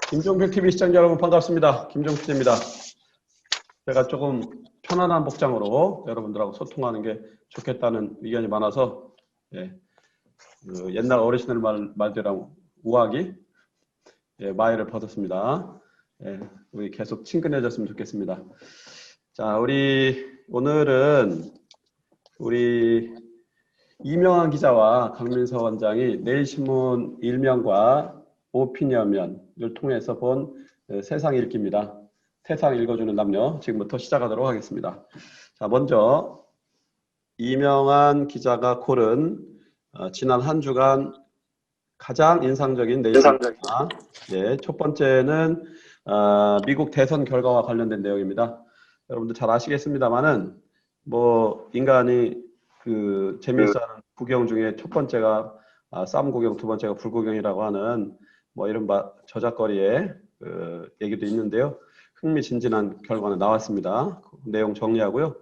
김종필 TV 시청자 여러분 반갑습니다. 김종필입니다. 제가 조금 편안한 복장으로 여러분들하고 소통하는 게 좋겠다는 의견이 많아서 옛날 어르신들 말대로 우아하게 마이를 벗었습니다. 우리 계속 친근해졌으면 좋겠습니다. 자, 오늘은 우리 이명환 기자와 강민서 원장이 내일신문 일면과 오피니언면을 통해서 본 세상 읽기입니다. 세상 읽어주는 남녀, 지금부터 시작하도록 하겠습니다. 자, 먼저 이명환 기자가 고른 지난 한 주간 가장 인상적인 내용입니다. 첫 번째는 미국 대선 결과와 관련된 내용입니다. 여러분들 잘 아시겠습니다만은 인간이 재미있어하는 구경 중에 첫 번째가 쌈 구경, 두 번째가 불구경이라고 하는 이른바 저작거리의 얘기도 있는데요. 흥미진진한 결과는 나왔습니다. 내용 정리하고요.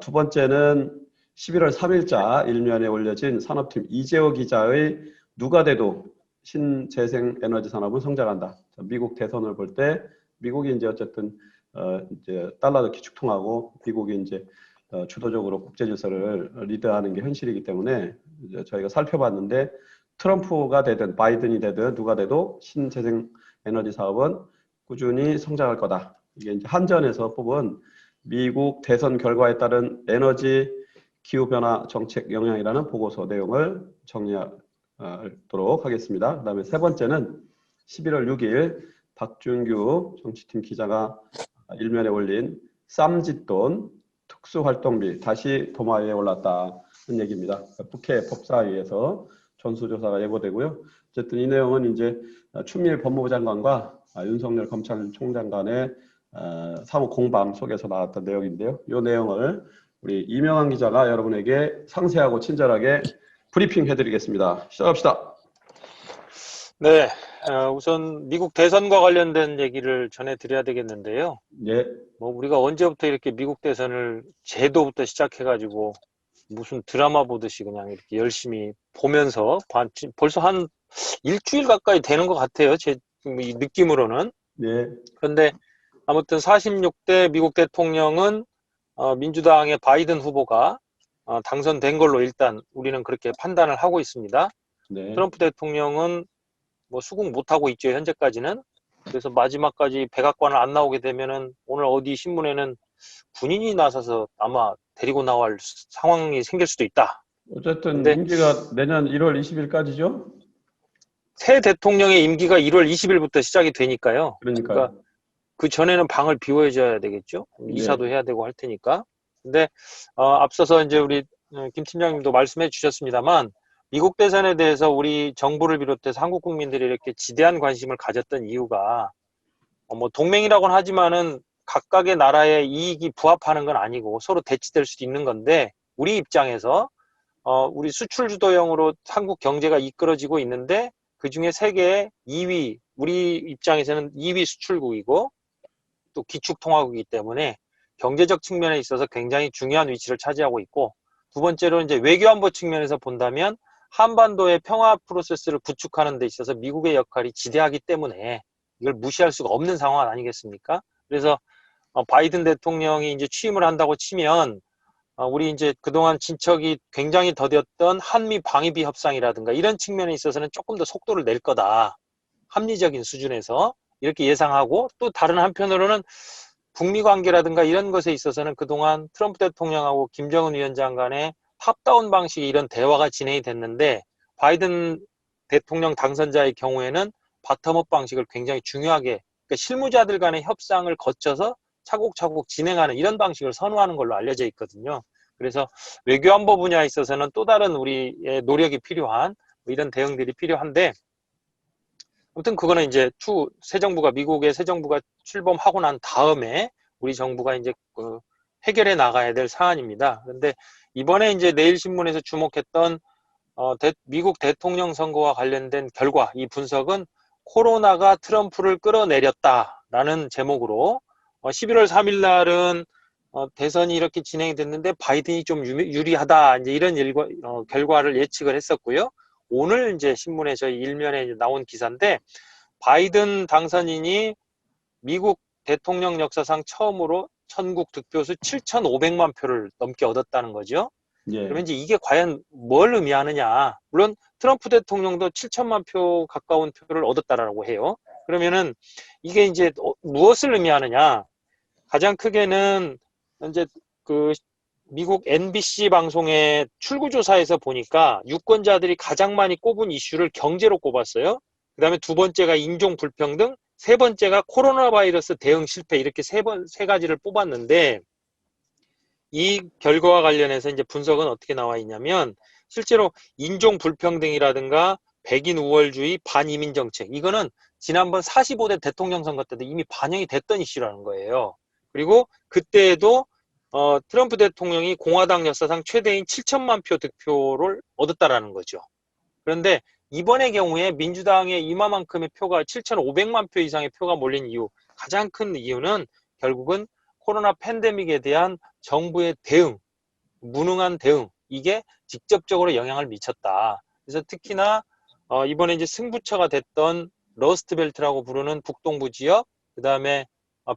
두 번째는 11월 3일자 일면에 올려진 산업팀 이재호 기자의 누가 돼도 신재생 에너지 산업은 성장한다. 미국 대선을 볼 때 미국이 이제 어쨌든 이제 달러도 기축통하고 미국이 이제 주도적으로 국제 질서를 리드하는 게 현실이기 때문에 이제 저희가 살펴봤는데 트럼프가 되든 바이든이 되든 누가 돼도 신재생 에너지 사업은 꾸준히 성장할 거다. 이게 이제 한전에서 뽑은 미국 대선 결과에 따른 에너지 기후변화 정책 영향이라는 보고서 내용을 정리하도록 하겠습니다. 그 다음에 세 번째는 11월 6일 박준규 정치팀 기자가 일면에 올린 쌈짓돈 특수활동비 다시 도마 위에 올랐다는 얘기입니다. 국회 법사위에서 전수조사가 예고되고요. 어쨌든 이 내용은 이제 추미애 법무부 장관과 윤석열 검찰총장 간의 사무 공방 속에서 나왔던 내용인데요. 이 내용을 우리 이명환 기자가 여러분에게 상세하고 친절하게 브리핑 해드리겠습니다. 시작합시다. 네, 우선 미국 대선과 관련된 얘기를 전해드려야 되겠는데요. 예. 우리가 언제부터 이렇게 미국 대선을 제도부터 시작해가지고 무슨 드라마 보듯이 그냥 이렇게 열심히 보면서 벌써 한 일주일 가까이 되는 것 같아요. 제 느낌으로는. 예. 그런데 아무튼 46대 미국 대통령은 민주당의 바이든 후보가 당선된 걸로 일단 우리는 그렇게 판단을 하고 있습니다. 네. 트럼프 대통령은 수긍 못하고 있죠, 현재까지는. 그래서 마지막까지 백악관을 안 나오게 되면은 오늘 어디 신문에는 군인이 나서서 아마 데리고 나올 상황이 생길 수도 있다. 어쨌든 임기가 내년 1월 20일까지죠? 새 대통령의 임기가 1월 20일부터 시작이 되니까요. 그러니까요. 그러니까 그 전에는 방을 비워줘야 되겠죠. 이사도 해야 되고 할 테니까. 근데 앞서서 이제 우리 김 팀장님도 말씀해 주셨습니다만 미국 대선에 대해서 우리 정부를 비롯해서 한국 국민들이 이렇게 지대한 관심을 가졌던 이유가 동맹이라고는 하지만은 각각의 나라의 이익이 부합하는 건 아니고 서로 대치될 수도 있는 건데 우리 입장에서 우리 수출 주도형으로 한국 경제가 이끌어지고 있는데 그중에 세계 2위, 우리 입장에서는 2위 수출국이고 또 기축통화국이기 때문에 경제적 측면에 있어서 굉장히 중요한 위치를 차지하고 있고, 두 번째로 이제 외교안보 측면에서 본다면 한반도의 평화 프로세스를 구축하는 데 있어서 미국의 역할이 지대하기 때문에 이걸 무시할 수가 없는 상황 아니겠습니까? 그래서 바이든 대통령이 이제 취임을 한다고 치면 우리 이제 그동안 진척이 굉장히 더뎠던 한미 방위비 협상이라든가 이런 측면에 있어서는 조금 더 속도를 낼 거다. 합리적인 수준에서 이렇게 예상하고, 또 다른 한편으로는 북미 관계라든가 이런 것에 있어서는 그동안 트럼프 대통령하고 김정은 위원장 간의 탑다운 방식의 이런 대화가 진행이 됐는데 바이든 대통령 당선자의 경우에는 바텀업 방식을 굉장히 중요하게, 그러니까 실무자들 간의 협상을 거쳐서 차곡차곡 진행하는 이런 방식을 선호하는 걸로 알려져 있거든요. 그래서 외교안보 분야에 있어서는 또 다른 우리의 노력이 필요한 이런 대응들이 필요한데, 아무튼 그거는 이제 미국의 새 정부가 출범하고 난 다음에 우리 정부가 이제 해결해 나가야 될 사안입니다. 그런데 이번에 이제 내일신문에서 주목했던 미국 대통령 선거와 관련된 결과, 이 분석은 코로나가 트럼프를 끌어내렸다라는 제목으로 11월 3일 날은 대선이 이렇게 진행이 됐는데 바이든이 좀 유리하다, 이제 이런 결과를 예측을 했었고요. 오늘 이제 신문에 저희 일면에 나온 기사인데 바이든 당선인이 미국 대통령 역사상 처음으로 전국 득표수 7,500만 표를 넘게 얻었다는 거죠. 예. 그러면 이제 이게 과연 뭘 의미하느냐? 물론 트럼프 대통령도 7천만 표 가까운 표를 얻었다라고 해요. 그러면은 이게 이제 무엇을 의미하느냐? 가장 크게는 이제 그 미국 NBC 방송의 출구조사에서 보니까 유권자들이 가장 많이 꼽은 이슈를 경제로 꼽았어요. 그 다음에 두 번째가 인종 불평등, 세 번째가 코로나 바이러스 대응 실패, 이렇게 세 가지를 뽑았는데, 이 결과와 관련해서 이제 분석은 어떻게 나와 있냐면, 실제로 인종 불평등이라든가 백인 우월주의, 반이민 정책, 이거는 지난번 45대 대통령 선거 때도 이미 반영이 됐던 이슈라는 거예요. 그리고 그때에도 트럼프 대통령이 공화당 역사상 최대인 7천만 표 득표를 얻었다라는 거죠. 그런데 이번의 경우에 민주당의 이마만큼의 표가 7,500만 표 이상의 표가 몰린 이유, 가장 큰 이유는 결국은 코로나 팬데믹에 대한 정부의 대응, 무능한 대응, 이게 직접적으로 영향을 미쳤다. 그래서 특히나 이번에 이제 승부처가 됐던 러스트벨트라고 부르는 북동부 지역, 그 다음에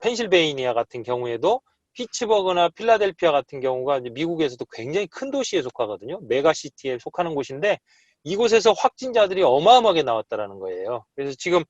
펜실베이니아 같은 경우에도 피츠버그나 필라델피아 같은 경우가 이제 미국에서도 굉장히 큰 도시에 속하거든요. 메가시티에 속하는 곳인데 이곳에서 확진자들이 어마어마하게 나왔다라는 거예요. 그래서 지금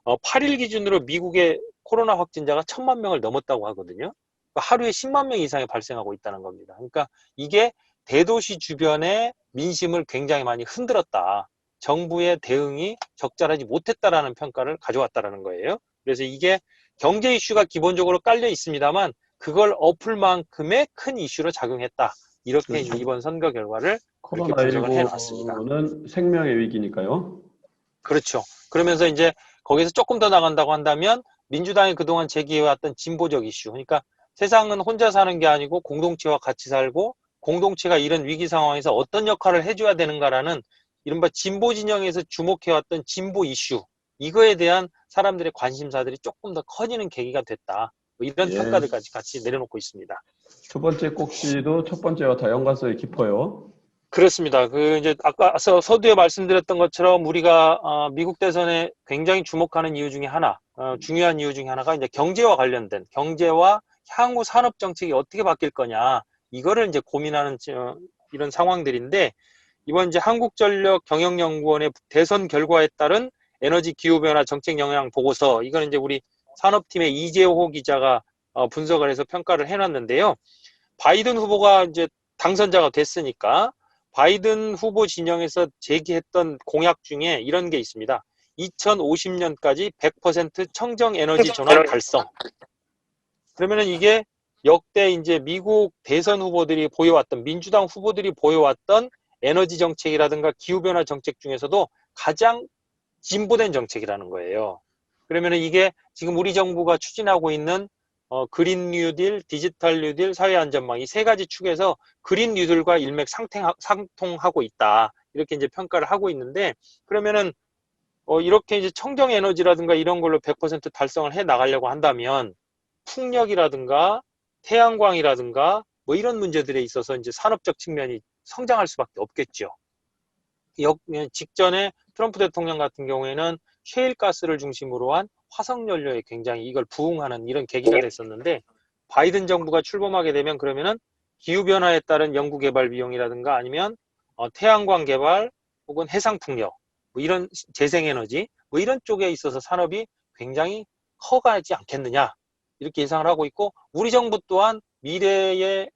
8일 기준으로 미국의 코로나 확진자가 1,000만 명을 넘었다고 하거든요. 그러니까 하루에 10만 명 이상이 발생하고 있다는 겁니다. 그러니까 이게 대도시 주변의 민심을 굉장히 많이 흔들었다. 정부의 대응이 적절하지 못했다라는 평가를 가져왔다라는 거예요. 그래서 이게 경제 이슈가 기본적으로 깔려 있습니다만 그걸 엎을 만큼의 큰 이슈로 작용했다. 이렇게 그렇죠. 이번 선거 결과를 이렇게 분석을 해놨습니다. 코로나19는 생명의 위기니까요. 그렇죠. 그러면서 이제 거기서 조금 더 나간다고 한다면 민주당이 그동안 제기해왔던 진보적 이슈. 그러니까 세상은 혼자 사는 게 아니고 공동체와 같이 살고 공동체가 이런 위기 상황에서 어떤 역할을 해줘야 되는가라는 이른바 진보 진영에서 주목해왔던 진보 이슈. 이거에 대한 사람들의 관심사들이 조금 더 커지는 계기가 됐다. 뭐 이런 예. 평가들까지 같이 내려놓고 있습니다. 두 번째 꼭지도 첫 번째와 더 연관성이 깊어요. 그렇습니다. 그 이제 아까 서두에 말씀드렸던 것처럼 우리가 미국 대선에 굉장히 주목하는 이유 중에 하나, 중요한 이유 중에 하나가 이제 경제와 관련된 경제와 향후 산업 정책이 어떻게 바뀔 거냐 이거를 이제 고민하는 이런 상황들인데 이번 이제 한국전력 경영연구원의 대선 결과에 따른 에너지 기후변화 정책 영향 보고서 이거는 이제 우리 산업팀의 이재호 기자가 분석을 해서 평가를 해놨는데요. 바이든 후보가 이제 당선자가 됐으니까 바이든 후보 진영에서 제기했던 공약 중에 이런 게 있습니다. 2050년까지 100% 청정 에너지 전환 달성. 그러면은 이게 역대 이제 미국 대선 후보들이 보여왔던 민주당 후보들이 보여왔던 에너지 정책이라든가 기후변화 정책 중에서도 가장 진보된 정책이라는 거예요. 그러면은 이게 지금 우리 정부가 추진하고 있는 그린 뉴딜, 디지털 뉴딜, 사회 안전망 이 세 가지 축에서 그린 뉴딜과 일맥 상통하고 있다. 이렇게 이제 평가를 하고 있는데 그러면은 이렇게 이제 청정 에너지라든가 이런 걸로 100% 달성을 해 나가려고 한다면 풍력이라든가 태양광이라든가 뭐 이런 문제들에 있어서 이제 산업적 측면이 성장할 수밖에 없겠죠. 직전에 트럼프 대통령 같은 경우에는 셰일가스를 중심으로 한 화석연료에 굉장히 이걸 부응하는 이런 계기가 됐었는데 바이든 정부가 출범하게 되면 그러면은 기후변화에 따른 연구개발 비용이라든가 아니면 태양광 개발 혹은 해상풍력 뭐 이런 재생에너지 뭐 이런 쪽에 있어서 산업이 굉장히 커가지 않겠느냐 이렇게 예상을 하고 있고 우리 정부 또한 미래에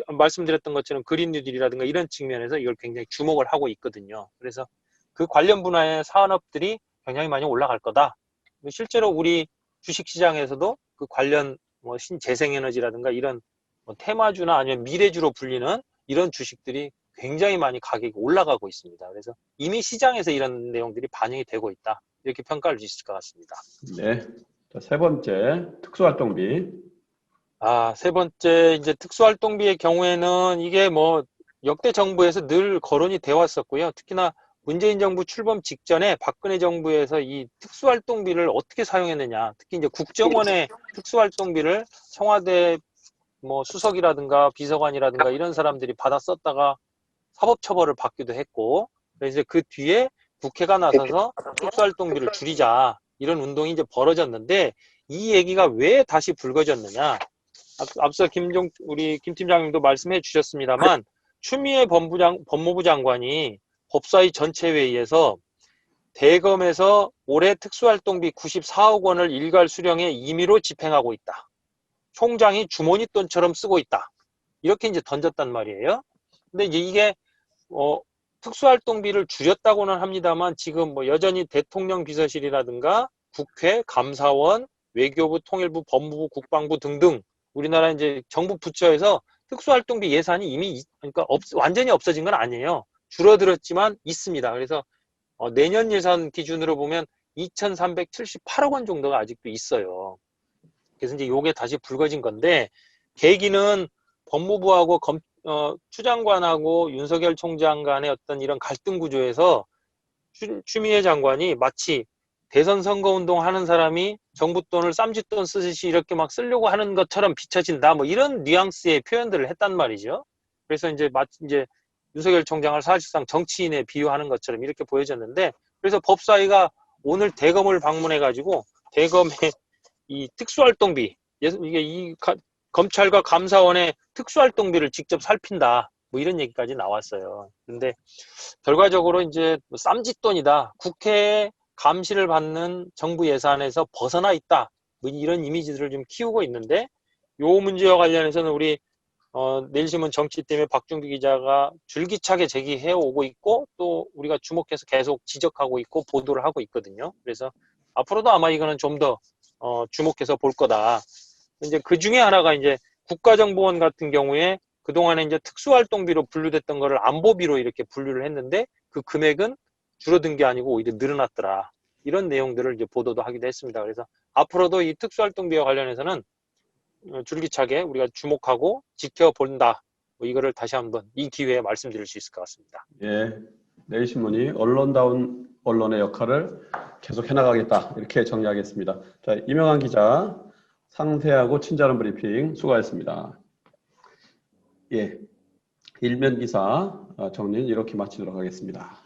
말씀드렸던 것처럼 그린 뉴딜이라든가 이런 측면에서 이걸 굉장히 주목을 하고 있거든요. 그래서 그 관련 분야의 산업들이 굉장히 많이 올라갈 거다. 실제로 우리 주식시장에서도 그 관련 뭐 신재생에너지라든가 이런 뭐 테마주나 아니면 미래주로 불리는 이런 주식들이 굉장히 많이 가격이 올라가고 있습니다. 그래서 이미 시장에서 이런 내용들이 반영이 되고 있다. 이렇게 평가할 수 있을 것 같습니다. 네. 자, 세 번째, 특수활동비. 세 번째, 이제 특수활동비의 경우에는 이게 뭐 역대 정부에서 늘 거론이 되어 왔었고요. 특히나 문재인 정부 출범 직전에 박근혜 정부에서 이 특수활동비를 어떻게 사용했느냐. 특히 이제 국정원의 특수활동비를 청와대 뭐 수석이라든가 비서관이라든가 이런 사람들이 받아 썼다가 사법처벌을 받기도 했고, 그래서 이제 그 뒤에 국회가 나서서 특수활동비를 줄이자. 이런 운동이 이제 벌어졌는데 이 얘기가 왜 다시 불거졌느냐? 앞서 우리 김 팀장님도 말씀해 주셨습니다만 추미애 법무부 장관이 법사위 전체 회의에서 대검에서 올해 특수활동비 94억 원을 일괄 수령해 임의로 집행하고 있다. 총장이 주머니 돈처럼 쓰고 있다. 이렇게 이제 던졌단 말이에요. 근데 이제 이게 특수활동비를 줄였다고는 합니다만 지금 뭐 여전히 대통령 비서실이라든가 국회, 감사원, 외교부, 통일부, 법무부, 국방부 등등 우리나라 이제 정부 부처에서 특수활동비 예산이 이미 그러니까 완전히 없어진 건 아니에요. 줄어들었지만 있습니다. 그래서 내년 예산 기준으로 보면 2,378억 원 정도가 아직도 있어요. 그래서 이제 요게 다시 불거진 건데 계기는 법무부하고 추 장관하고 윤석열 총장 간의 어떤 이런 갈등 구조에서 추미애 장관이 마치 대선 선거운동 하는 사람이 정부 돈을 쌈짓돈 쓰듯이 이렇게 막 쓰려고 하는 것처럼 비춰진다. 뭐 이런 뉘앙스의 표현들을 했단 말이죠. 그래서 이제 이제 윤석열 총장을 사실상 정치인에 비유하는 것처럼 이렇게 보여졌는데 그래서 법사위가 오늘 대검을 방문해가지고 대검의 이 특수활동비 이게 검찰과 감사원의 특수활동비를 직접 살핀다. 뭐 이런 얘기까지 나왔어요. 근데 결과적으로 이제 쌈짓돈이다. 국회에 감시를 받는 정부 예산에서 벗어나 있다. 뭐 이런 이미지들을 좀 키우고 있는데 요 문제와 관련해서는 우리 내일신문 정치 때문에 박준기 기자가 줄기차게 제기해 오고 있고 또 우리가 주목해서 계속 지적하고 있고 보도를 하고 있거든요. 그래서 앞으로도 아마 이거는 좀 더 주목해서 볼 거다. 이제 그 중에 하나가 이제 국가정보원 같은 경우에 그동안에 이제 특수활동비로 분류됐던 거를 안보비로 이렇게 분류를 했는데 그 금액은 줄어든 게 아니고 오히려 늘어났더라. 이런 내용들을 이제 보도도 하기도 했습니다. 그래서 앞으로도 이 특수활동비와 관련해서는 줄기차게 우리가 주목하고 지켜본다. 뭐 이거를 다시 한번 이 기회에 말씀드릴 수 있을 것 같습니다. 예, 내일신문이 언론다운 언론의 역할을 계속 해나가겠다. 이렇게 정리하겠습니다. 자, 이명환 기자, 상세하고 친절한 브리핑 수고하셨습니다. 예, 일면 기사 정리는 이렇게 마치도록 하겠습니다.